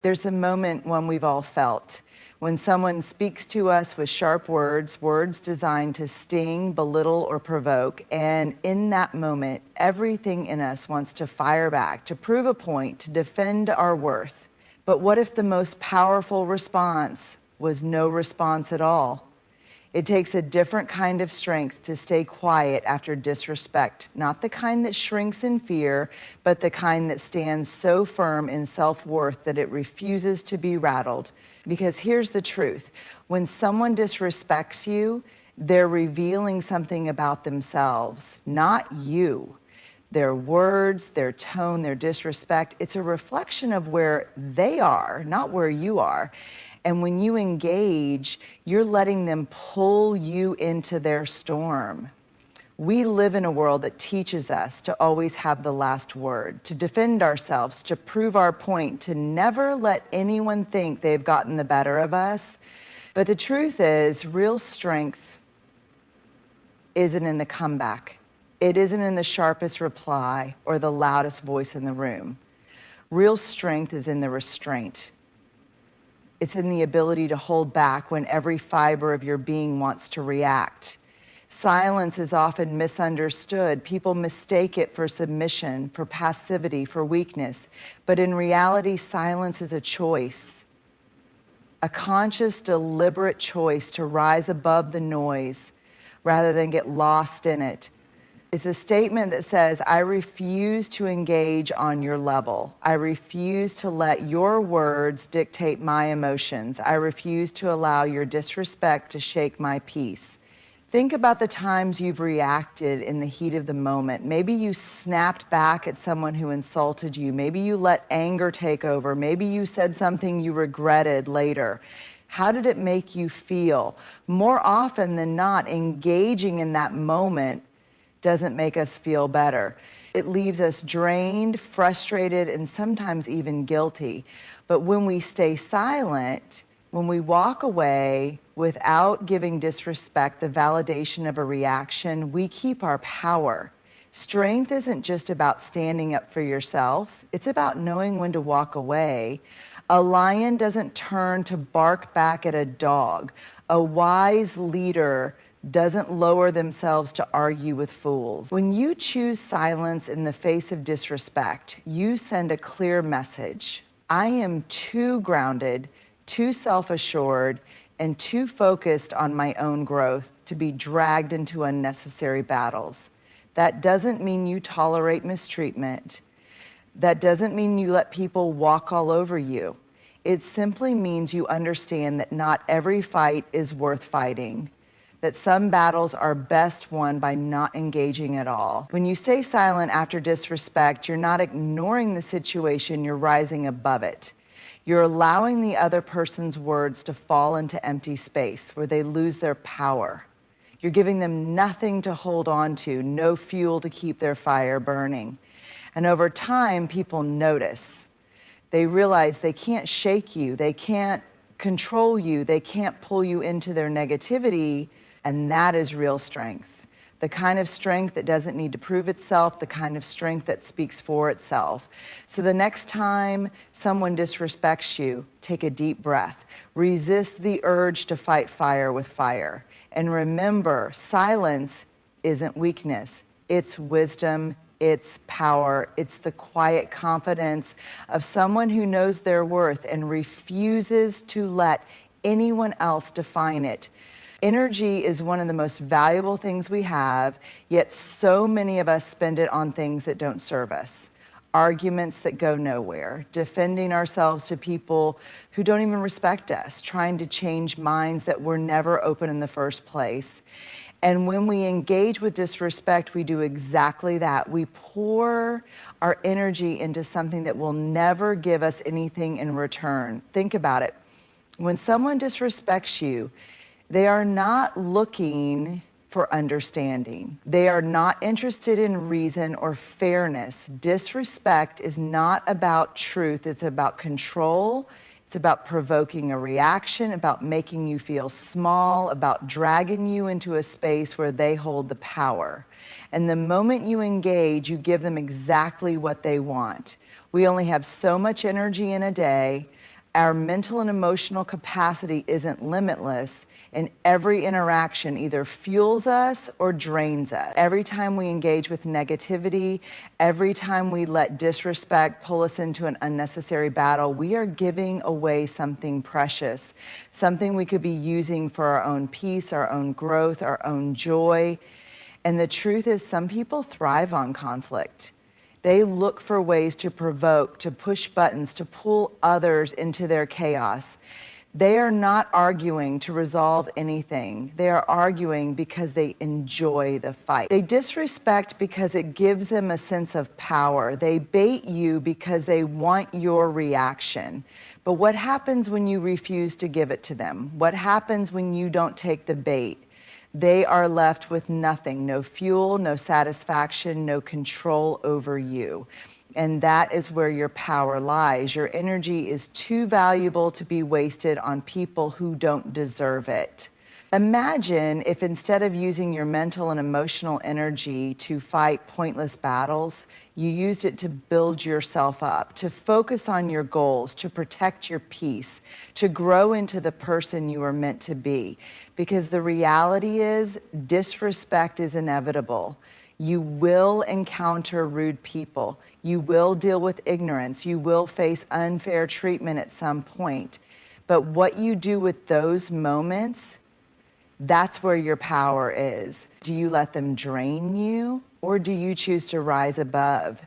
There's a moment when we've all felt when someone speaks to us with sharp words, words designed to sting, belittle, or provoke. And in that moment, everything in us wants to fire back, to prove a point, to defend our worth. But what if the most powerful response was no response at all? It takes a different kind of strength to stay quiet after disrespect, not the kind that shrinks in fear, but the kind that stands so firm in self-worth that it refuses to be rattled. Because here's the truth. When someone disrespects you, they're revealing something about themselves, not you. Their words, their tone, their disrespect, it's a reflection of where they are, not where you are. And when you engage, you're letting them pull you into their storm. We live in a world that teaches us to always have the last word, to defend ourselves, to prove our point, to never let anyone think they've gotten the better of us. But the truth is, real strength isn't in the comeback. It isn't in the sharpest reply or the loudest voice in the room. Real strength is in the restraint. It's in the ability to hold back when every fiber of your being wants to react. Silence is often misunderstood. People mistake it for submission, for passivity, for weakness. But in reality, silence is a choice, a conscious, deliberate choice to rise above the noise rather than get lost in it. It's a statement that says, I refuse to engage on your level. I refuse to let your words dictate my emotions. I refuse to allow your disrespect to shake my peace. Think about the times you've reacted in the heat of the moment. Maybe you snapped back at someone who insulted you. Maybe you let anger take over. Maybe you said something you regretted later. How did it make you feel? More often than not, engaging in that moment doesn't make us feel better. It leaves us drained, frustrated, and sometimes even guilty. But when we stay silent, when we walk away without giving disrespect the validation of a reaction, we keep our power. Strength isn't just about standing up for yourself. It's about knowing when to walk away. A lion doesn't turn to bark back at a dog. A wise leader doesn't lower themselves to argue with fools. When you choose silence in the face of disrespect, you send a clear message. I am too grounded, too self-assured, and too focused on my own growth to be dragged into unnecessary battles. That doesn't mean you tolerate mistreatment. That doesn't mean you let people walk all over you. It simply means you understand that not every fight is worth fighting, that some battles are best won by not engaging at all. When you stay silent after disrespect, you're not ignoring the situation, you're rising above it. You're allowing the other person's words to fall into empty space where they lose their power. You're giving them nothing to hold on to, no fuel to keep their fire burning. And over time, people notice. They realize they can't shake you, they can't control you, they can't pull you into their negativity. And that is real strength. The kind of strength that doesn't need to prove itself, the kind of strength that speaks for itself. So the next time someone disrespects you, take a deep breath. Resist the urge to fight fire with fire. And remember, silence isn't weakness. It's wisdom, it's power, it's the quiet confidence of someone who knows their worth and refuses to let anyone else define it. Energy is one of the most valuable things we have, yet so many of us spend it on things that don't serve us. Arguments that go nowhere, defending ourselves to people who don't even respect us, trying to change minds that were never open in the first place. And when we engage with disrespect, we do exactly that. We pour our energy into something that will never give us anything in return. Think about it. When someone disrespects you, they are not looking for understanding. They are not interested in reason or fairness. Disrespect is not about truth. It's about control. It's about provoking a reaction, about making you feel small, about dragging you into a space where they hold the power. And the moment you engage, you give them exactly what they want. We only have so much energy in a day. Our mental and emotional capacity isn't limitless, and every interaction either fuels us or drains us. Every time we engage with negativity, every time we let disrespect pull us into an unnecessary battle, we are giving away something precious, something we could be using for our own peace, our own growth, our own joy. And the truth is, some people thrive on conflict. They look for ways to provoke, to push buttons, to pull others into their chaos. They are not arguing to resolve anything. They are arguing because they enjoy the fight. They disrespect because it gives them a sense of power. They bait you because they want your reaction. But what happens when you refuse to give it to them? What happens when you don't take the bait? They are left with nothing, no fuel, no satisfaction, no control over you. And that is where your power lies. Your energy is too valuable to be wasted on people who don't deserve it. Imagine if instead of using your mental and emotional energy to fight pointless battles, you used it to build yourself up, to focus on your goals, to protect your peace, to grow into the person you are meant to be. Because the reality is, disrespect is inevitable. You will encounter rude people. You will deal with ignorance. You will face unfair treatment at some point. But what you do with those moments, that's where your power is. Do you let them drain you, or do you choose to rise above?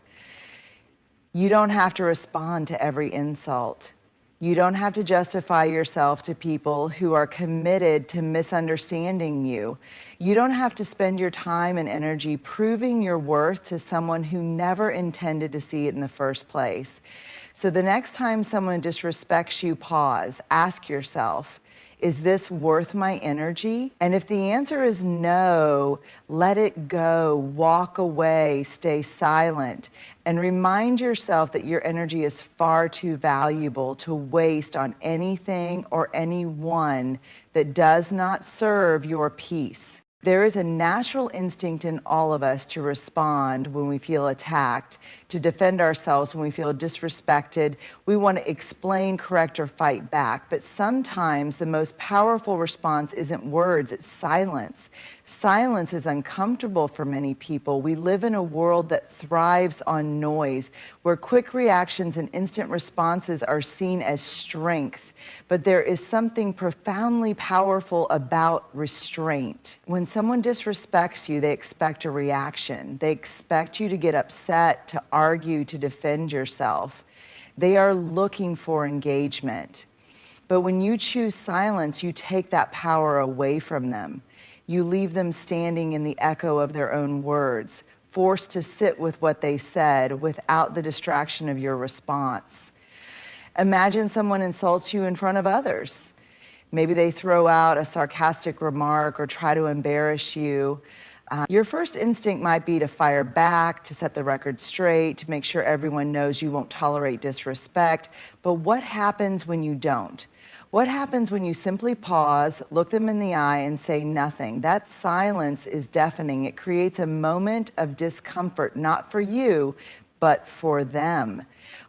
You don't have to respond to every insult. You don't have to justify yourself to people who are committed to misunderstanding you. You don't have to spend your time and energy proving your worth to someone who never intended to see it in the first place. So the next time someone disrespects you, pause, ask yourself, is this worth my energy? And if the answer is no, let it go, walk away, stay silent, and remind yourself that your energy is far too valuable to waste on anything or anyone that does not serve your peace. There is a natural instinct in all of us to respond when we feel attacked, to defend ourselves when we feel disrespected. We want to explain, correct, or fight back. But sometimes the most powerful response isn't words, it's silence. Silence is uncomfortable for many people. We live in a world that thrives on noise, where quick reactions and instant responses are seen as strength. But there is something profoundly powerful about restraint. When someone disrespects you, they expect a reaction. They expect you to get upset, to argue, to defend yourself. They are looking for engagement. But when you choose silence, you take that power away from them. You leave them standing in the echo of their own words, forced to sit with what they said without the distraction of your response. Imagine someone insults you in front of others. Maybe they throw out a sarcastic remark or try to embarrass you. Your first instinct might be to fire back, to set the record straight, to make sure everyone knows you won't tolerate disrespect. But what happens when you don't? What happens when you simply pause, look them in the eye, and say nothing? That silence is deafening. It creates a moment of discomfort, not for you, but for them.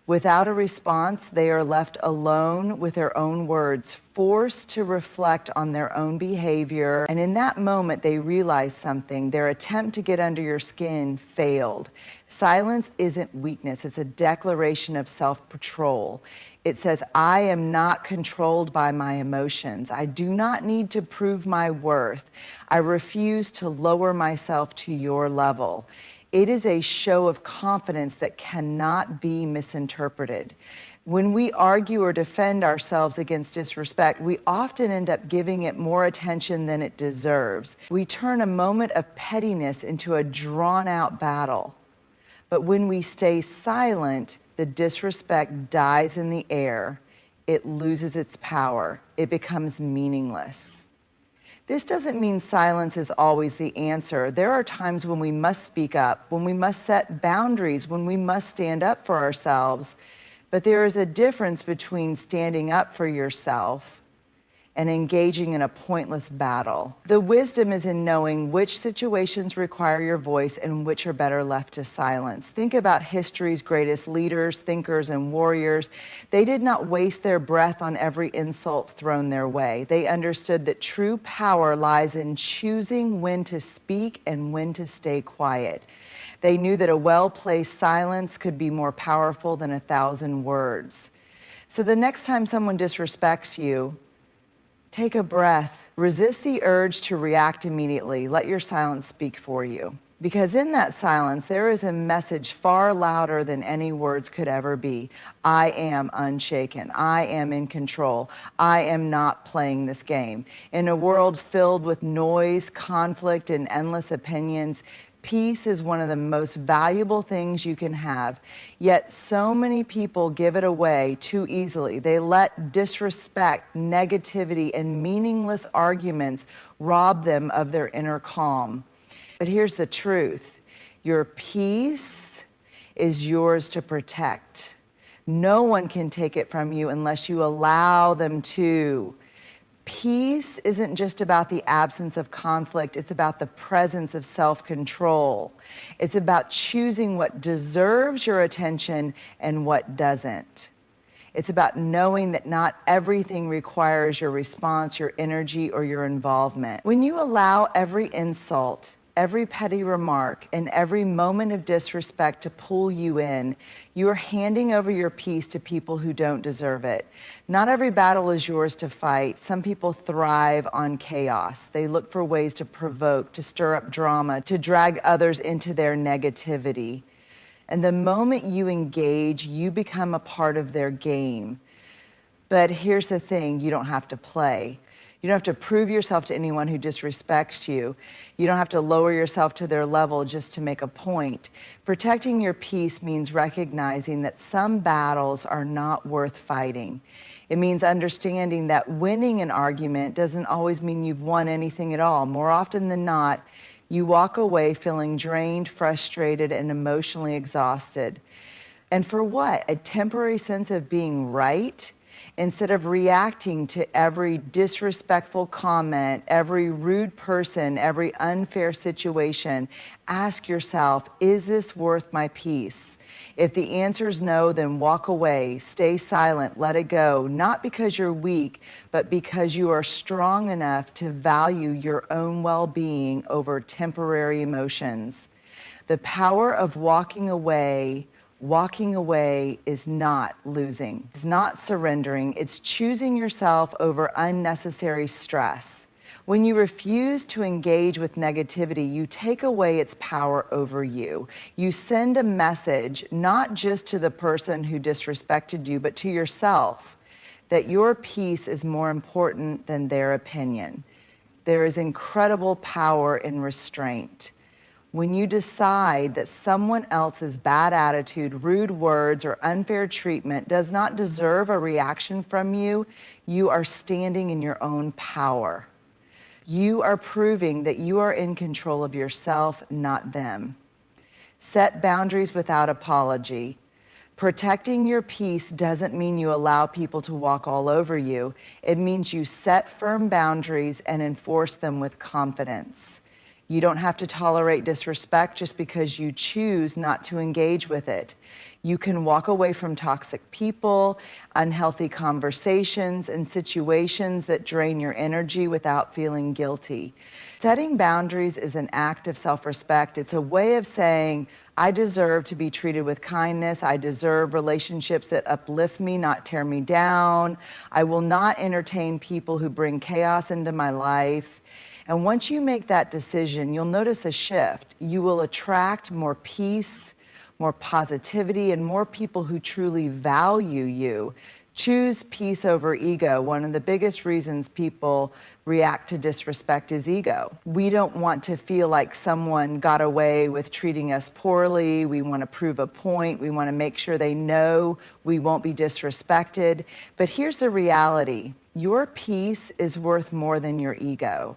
Without a response, they are left alone with their own words, forced to reflect on their own behavior. And in that moment, they realize something. Their attempt to get under your skin failed. Silence isn't weakness. It's a declaration of self-control. It says, I am not controlled by my emotions. I do not need to prove my worth. I refuse to lower myself to your level. It is a show of confidence that cannot be misinterpreted. When we argue or defend ourselves against disrespect, we often end up giving it more attention than it deserves. We turn a moment of pettiness into a drawn-out battle. But when we stay silent, the disrespect dies in the air. It loses its power. It becomes meaningless. This doesn't mean silence is always the answer. There are times when we must speak up, when we must set boundaries, when we must stand up for ourselves. But there is a difference between standing up for yourself and engaging in a pointless battle. The wisdom is in knowing which situations require your voice and which are better left to silence. Think about history's greatest leaders, thinkers, and warriors. They did not waste their breath on every insult thrown their way. They understood that true power lies in choosing when to speak and when to stay quiet. They knew that a well-placed silence could be more powerful than 1,000 words. So the next time someone disrespects you, take a breath. Resist the urge to react immediately. Let your silence speak for you. Because in that silence, there is a message far louder than any words could ever be. I am unshaken. I am in control. I am not playing this game. In a world filled with noise, conflict, and endless opinions, peace is one of the most valuable things you can have. Yet so many people give it away too easily. They let disrespect, negativity, and meaningless arguments rob them of their inner calm. But here's the truth. Your peace is yours to protect. No one can take it from you unless you allow them to. Peace isn't just about the absence of conflict, it's about the presence of self-control. It's about choosing what deserves your attention and what doesn't. It's about knowing that not everything requires your response, your energy, or your involvement. When you allow every insult, every petty remark, and every moment of disrespect to pull you in, you are handing over your peace to people who don't deserve it. Not every battle is yours to fight. Some people thrive on chaos. They look for ways to provoke, to stir up drama, to drag others into their negativity. And the moment you engage, you become a part of their game. But here's the thing, you don't have to play. You don't have to prove yourself to anyone who disrespects you. You don't have to lower yourself to their level just to make a point. Protecting your peace means recognizing that some battles are not worth fighting. It means understanding that winning an argument doesn't always mean you've won anything at all. More often than not, you walk away feeling drained, frustrated, and emotionally exhausted. And for what? A temporary sense of being right? Instead of reacting to every disrespectful comment, every rude person, every unfair situation, ask yourself, is this worth my peace? If the answer is no, then walk away, stay silent, let it go, not because you're weak, but because you are strong enough to value your own well-being over temporary emotions. The power of walking away is not losing. It's not surrendering. It's choosing yourself over unnecessary stress. When you refuse to engage with negativity, you take away its power over you. You send a message not just to the person who disrespected you, but to yourself, that your peace is more important than their opinion. There is incredible power in restraint. When you decide that someone else's bad attitude, rude words, or unfair treatment does not deserve a reaction from you, you are standing in your own power. You are proving that you are in control of yourself, not them. Set boundaries without apology. Protecting your peace doesn't mean you allow people to walk all over you. It means you set firm boundaries and enforce them with confidence. You don't have to tolerate disrespect just because you choose not to engage with it. You can walk away from toxic people, unhealthy conversations, and situations that drain your energy without feeling guilty. Setting boundaries is an act of self-respect. It's a way of saying, I deserve to be treated with kindness. I deserve relationships that uplift me, not tear me down. I will not entertain people who bring chaos into my life. And once you make that decision, you'll notice a shift. You will attract more peace, more positivity, and more people who truly value you. Choose peace over ego. One of the biggest reasons people react to disrespect is ego. We don't want to feel like someone got away with treating us poorly. We want to prove a point. We want to make sure they know we won't be disrespected. But here's the reality. Your peace is worth more than your ego.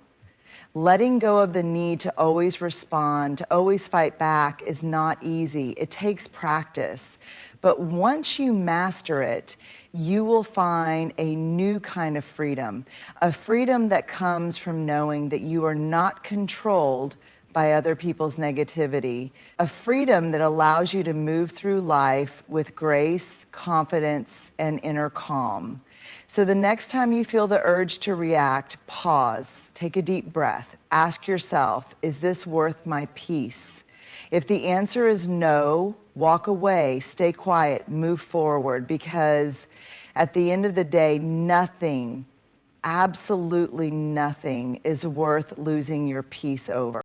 Letting go of the need to always respond, to always fight back is not easy. It takes practice. But once you master it, you will find a new kind of freedom, a freedom that comes from knowing that you are not controlled by other people's negativity, a freedom that allows you to move through life with grace, confidence, and inner calm. So the next time you feel the urge to react, pause, take a deep breath, ask yourself, is this worth my peace? If the answer is no, walk away, stay quiet, move forward, because at the end of the day, nothing, absolutely nothing is worth losing your peace over.